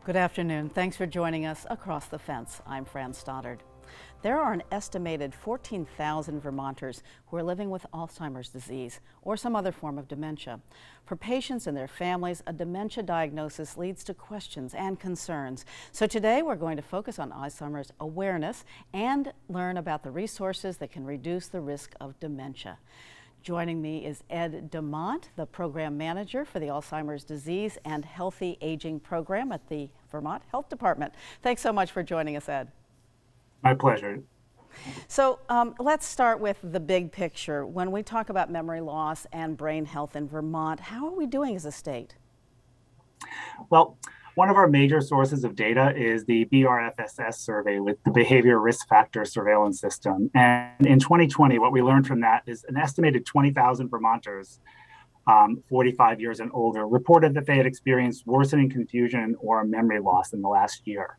Good afternoon. Thanks for joining us across the fence. I'm Fran Stoddard. There are an estimated 14,000 Vermonters who are living with Alzheimer's disease or some other form of dementia. For patients and their families, a dementia diagnosis leads to questions and concerns. So today we're going to focus on Alzheimer's awareness and learn about the resources that can reduce the risk of dementia. Joining me is Ed DeMont, the program manager for the Alzheimer's Disease and Healthy Aging Program at the Vermont Health Department. Thanks so much for joining us, Ed. My pleasure. So let's start with the big picture. When we talk about memory loss and brain health in Vermont, how are we doing as a state? Well, one of our major sources of data is the BRFSS survey with the Behavior Risk Factor Surveillance System. And in 2020, what we learned from that is an estimated 20,000 Vermonters, 45 years and older, reported that they had experienced worsening confusion or memory loss in the last year.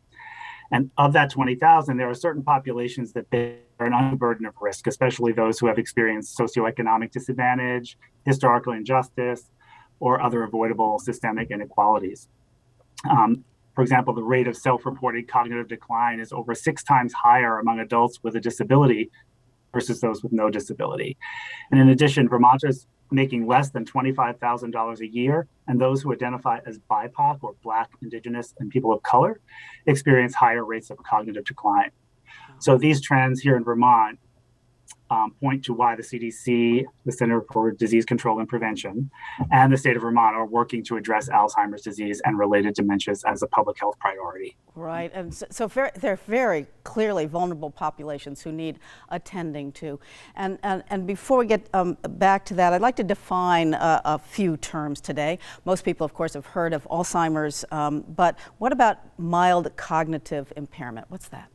And of that 20,000, there are certain populations that bear an unburden of risk, especially those who have experienced socioeconomic disadvantage, historical injustice, or other avoidable systemic inequalities. For example, the rate of self-reported cognitive decline is over 6 times higher among adults with a disability versus those with no disability. And in addition, Vermonters making less than $25,000 a year and those who identify as BIPOC or Black, Indigenous, and people of color experience higher rates of cognitive decline. So these trends here in Vermont point to why the CDC, the Center for Disease Control and Prevention, and the state of Vermont are working to address Alzheimer's disease and related dementias as a public health priority. Right, and so they're very clearly vulnerable populations who need attending to. And before we get back to that, I'd like to define a few terms today. Most people, of course, have heard of Alzheimer's, but what about mild cognitive impairment? What's that?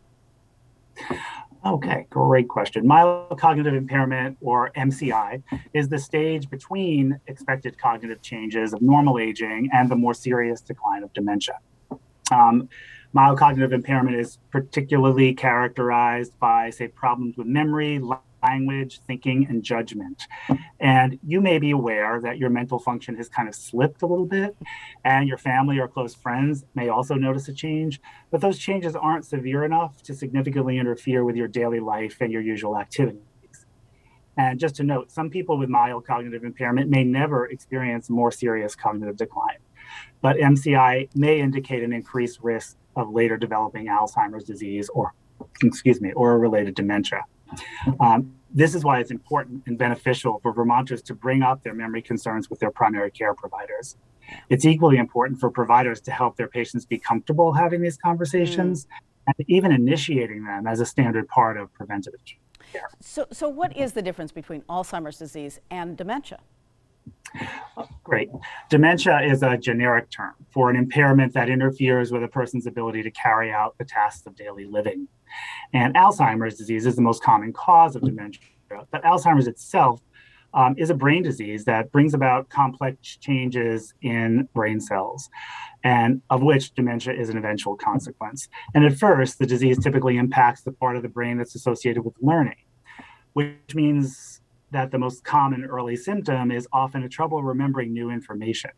Okay, great question. Mild cognitive impairment, or MCI, is the stage between expected cognitive changes of normal aging and the more serious decline of dementia. Mild cognitive impairment is particularly characterized by, say, problems with memory, language, thinking, and judgment. And you may be aware that your mental function has kind of slipped a little bit, and your family or close friends may also notice a change, but those changes aren't severe enough to significantly interfere with your daily life and your usual activities. And just to note, some people with mild cognitive impairment may never experience more serious cognitive decline, but MCI may indicate an increased risk of later developing Alzheimer's disease or a related dementia. This is why it's important and beneficial for Vermonters to bring up their memory concerns with their primary care providers. It's equally important for providers to help their patients be comfortable having these conversations and even initiating them as a standard part of preventative care. So what is the difference between Alzheimer's disease and dementia? Great. Dementia is a generic term for an impairment that interferes with a person's ability to carry out the tasks of daily living. And Alzheimer's disease is the most common cause of dementia, but Alzheimer's itself is a brain disease that brings about complex changes in brain cells, and of which dementia is an eventual consequence. And at first, the disease typically impacts the part of the brain that's associated with learning, which means that the most common early symptom is often a trouble remembering new information.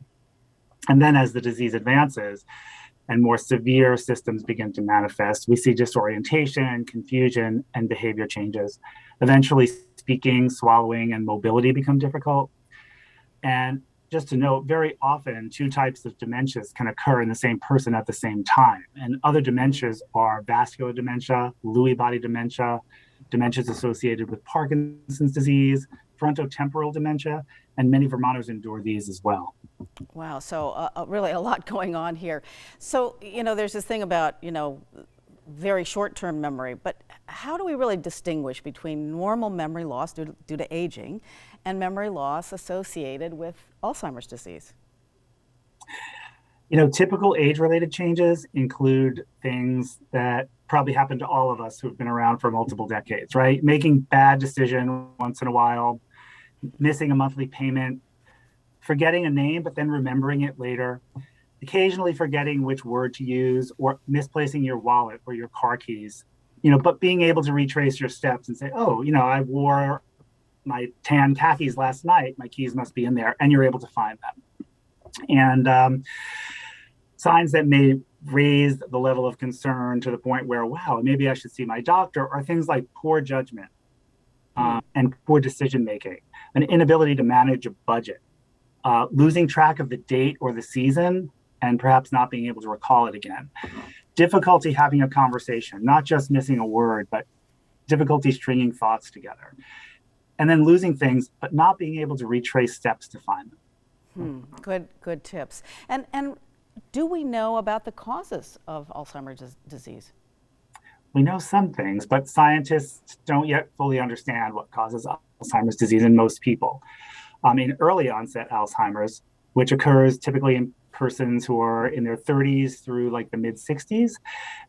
And then as the disease advances and more severe symptoms begin to manifest, we see disorientation, confusion, and behavior changes. Eventually, speaking, swallowing, and mobility become difficult. And just to note, very often, 2 types of dementias can occur in the same person at the same time. And other dementias are vascular dementia, Lewy body dementia, dementias associated with Parkinson's disease, frontotemporal dementia, and many Vermonters endure these as well. Wow, so really a lot going on here. So, there's this thing about, very short-term memory, but how do we really distinguish between normal memory loss due to aging and memory loss associated with Alzheimer's disease? Typical age-related changes include things that probably happen to all of us who've been around for multiple decades, right? Making bad decisions once in a while, missing a monthly payment, forgetting a name but then remembering it later, occasionally forgetting which word to use, or misplacing your wallet or your car keys, but being able to retrace your steps and say, oh, I wore my tan khakis last night, my keys must be in there, and you're able to find them. And signs that may raised the level of concern to the point where, wow, maybe I should see my doctor, or things like poor judgment and poor decision making, an inability to manage a budget, losing track of the date or the season, and perhaps not being able to recall it again. Difficulty having a conversation, not just missing a word, but difficulty stringing thoughts together. And then losing things, but not being able to retrace steps to find them. Good tips. And do we know about the causes of Alzheimer's disease? We know some things, but scientists don't yet fully understand what causes Alzheimer's disease in most people. In early onset Alzheimer's, which occurs typically in persons who are in their 30s through like the mid 60s,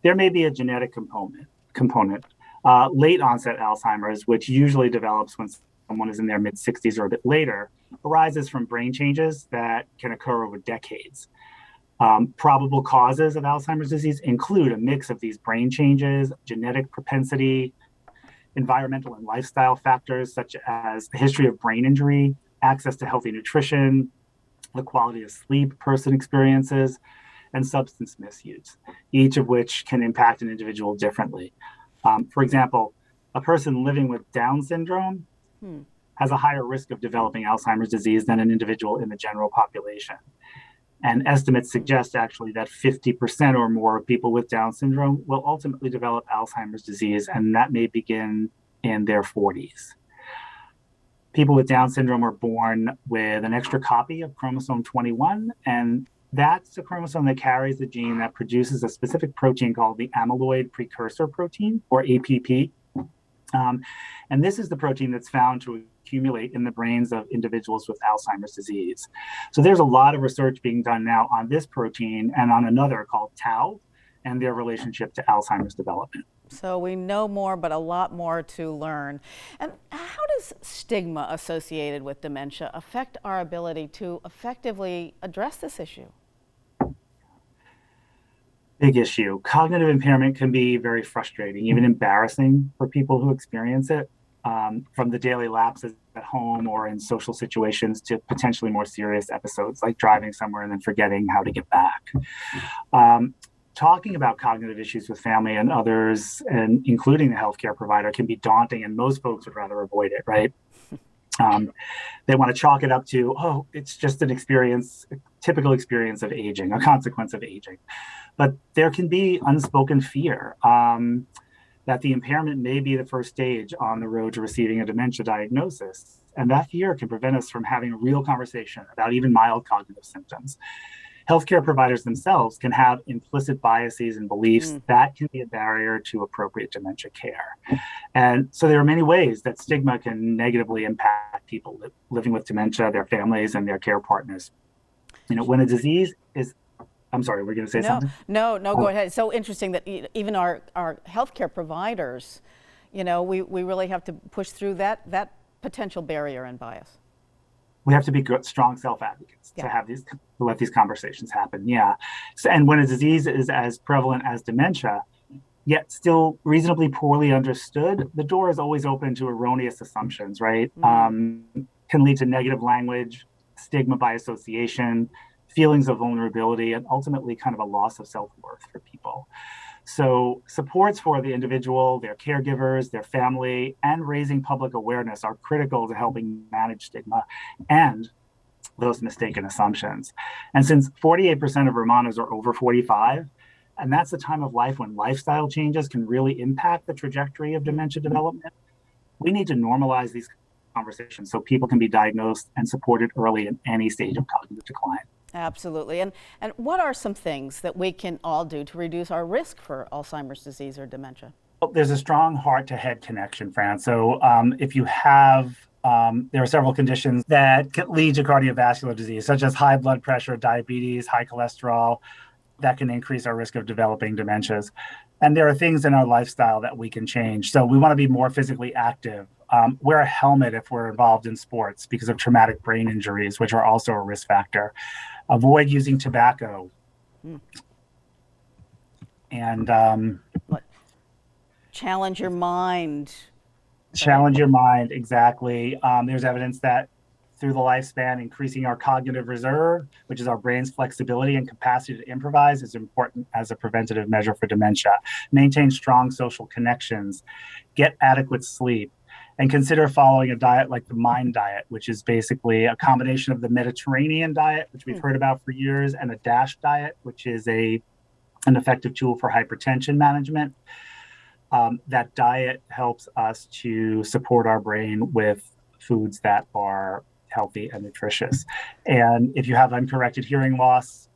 there may be a genetic component. Late onset Alzheimer's, which usually develops when someone is in their mid 60s or a bit later, arises from brain changes that can occur over decades. Probable causes of Alzheimer's disease include a mix of these brain changes, genetic propensity, environmental and lifestyle factors such as a history of brain injury, access to healthy nutrition, the quality of sleep a person experiences, and substance misuse, each of which can impact an individual differently. For example, a person living with Down syndrome has a higher risk of developing Alzheimer's disease than an individual in the general population. And estimates suggest actually that 50% or more of people with Down syndrome will ultimately develop Alzheimer's disease, and that may begin in their 40s. People with Down syndrome are born with an extra copy of chromosome 21, and that's a chromosome that carries the gene that produces a specific protein called the amyloid precursor protein, or APP. And this is the protein that's found to accumulate in the brains of individuals with Alzheimer's disease. So there's a lot of research being done now on this protein and on another called tau and their relationship to Alzheimer's development. So we know more, but a lot more to learn. And how does stigma associated with dementia affect our ability to effectively address this issue? Big issue. Cognitive impairment can be very frustrating, even embarrassing for people who experience it, from the daily lapses at home or in social situations to potentially more serious episodes like driving somewhere and then forgetting how to get back. Talking about cognitive issues with family and others, and including the healthcare provider, can be daunting, and most folks would rather avoid it, right? They want to chalk it up to, oh, it's just an experience, a typical experience of aging, a consequence of aging. But there can be unspoken fear that the impairment may be the first stage on the road to receiving a dementia diagnosis. And that fear can prevent us from having a real conversation about even mild cognitive symptoms. Healthcare providers themselves can have implicit biases and beliefs that can be a barrier to appropriate dementia care. And so there are many ways that stigma can negatively impact people living with dementia, their families, and their care partners. You know, when a disease is, I'm sorry, we're going to say something? No, go ahead. It's so interesting that even our healthcare providers, you know, we really have to push through that potential barrier and bias. We have to be good, strong self-advocates to let these conversations happen. Yeah. So, and when a disease is as prevalent as dementia, yet still reasonably poorly understood, the door is always open to erroneous assumptions, right? Can lead to negative language, stigma by association, feelings of vulnerability, and ultimately kind of a loss of self-worth for people. So supports for the individual, their caregivers, their family, and raising public awareness are critical to helping manage stigma and those mistaken assumptions. And since 48% of Vermonters are over 45, and that's the time of life when lifestyle changes can really impact the trajectory of dementia development, we need to normalize these conversations so people can be diagnosed and supported early in any stage of cognitive decline. Absolutely. And what are some things that we can all do to reduce our risk for Alzheimer's disease or dementia? Well, there's a strong heart-to-head connection, Fran. So if you have, there are several conditions that can lead to cardiovascular disease, such as high blood pressure, diabetes, high cholesterol, that can increase our risk of developing dementias. And there are things in our lifestyle that we can change. So we want to be more physically active. Wear a helmet if we're involved in sports because of traumatic brain injuries, which are also a risk factor. Avoid using tobacco. And challenge your mind. Challenge your mind, exactly. There's evidence that through the lifespan. Increasing our cognitive reserve, which is our brain's flexibility and capacity to improvise, is important as a preventative measure for dementia. Maintain strong social connections, get adequate sleep, and consider following a diet like the MIND diet, which is basically a combination of the Mediterranean diet, which we've heard about for years, and a DASH diet, which is an effective tool for hypertension management. That diet helps us to support our brain with foods that are healthy and nutritious. And if you have uncorrected hearing loss,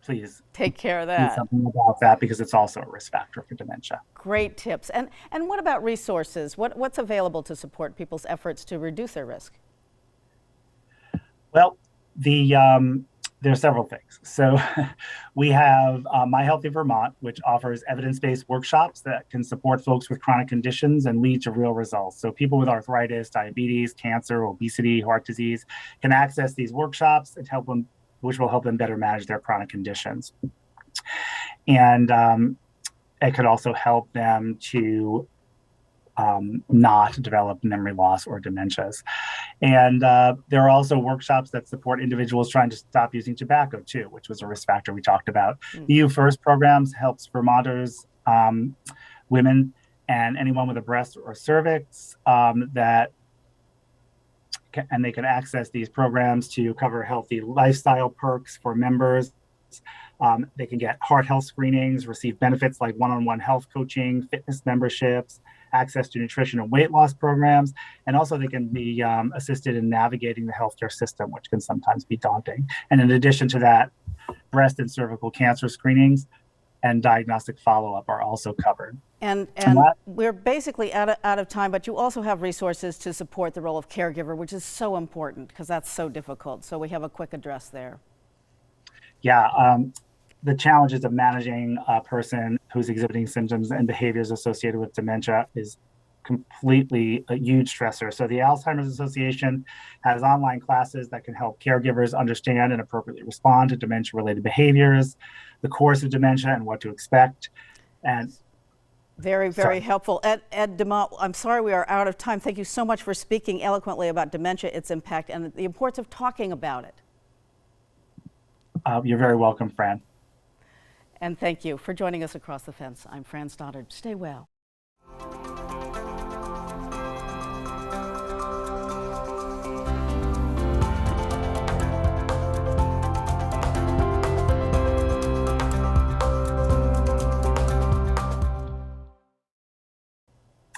please take care of do that. something about that, because it's also a risk factor for dementia. Great tips. And what about resources? What's available to support people's efforts to reduce their risk? Well, there are several things. So we have My Healthy Vermont, which offers evidence-based workshops that can support folks with chronic conditions and lead to real results. So people with arthritis, diabetes, cancer, obesity, heart disease can access these workshops and which will help them better manage their chronic conditions. And it could also help them to not develop memory loss or dementias. And there are also workshops that support individuals trying to stop using tobacco too, which was a risk factor we talked about. The You First programs helps Vermonters, women, and anyone with a breast or cervix and they can access these programs to cover healthy lifestyle perks for members. They can get heart health screenings, receive benefits like one-on-one health coaching, fitness memberships, access to nutrition and weight loss programs, and also they can be assisted in navigating the healthcare system, which can sometimes be daunting. And in addition to that, breast and cervical cancer screenings and diagnostic follow-up are also covered. And we're basically out of time, but you also have resources to support the role of caregiver, which is so important because that's so difficult. So we have a quick address there. Yeah, the challenges of managing a person who's exhibiting symptoms and behaviors associated with dementia is completely a huge stressor. So the Alzheimer's Association has online classes that can help caregivers understand and appropriately respond to dementia-related behaviors, the course of dementia, and what to expect. And very, very helpful. Ed DeMont, I'm sorry we are out of time. Thank you so much for speaking eloquently about dementia, its impact, and the importance of talking about it. You're very welcome, Fran. And thank you for joining us across the fence. I'm Fran Stoddard. Stay well.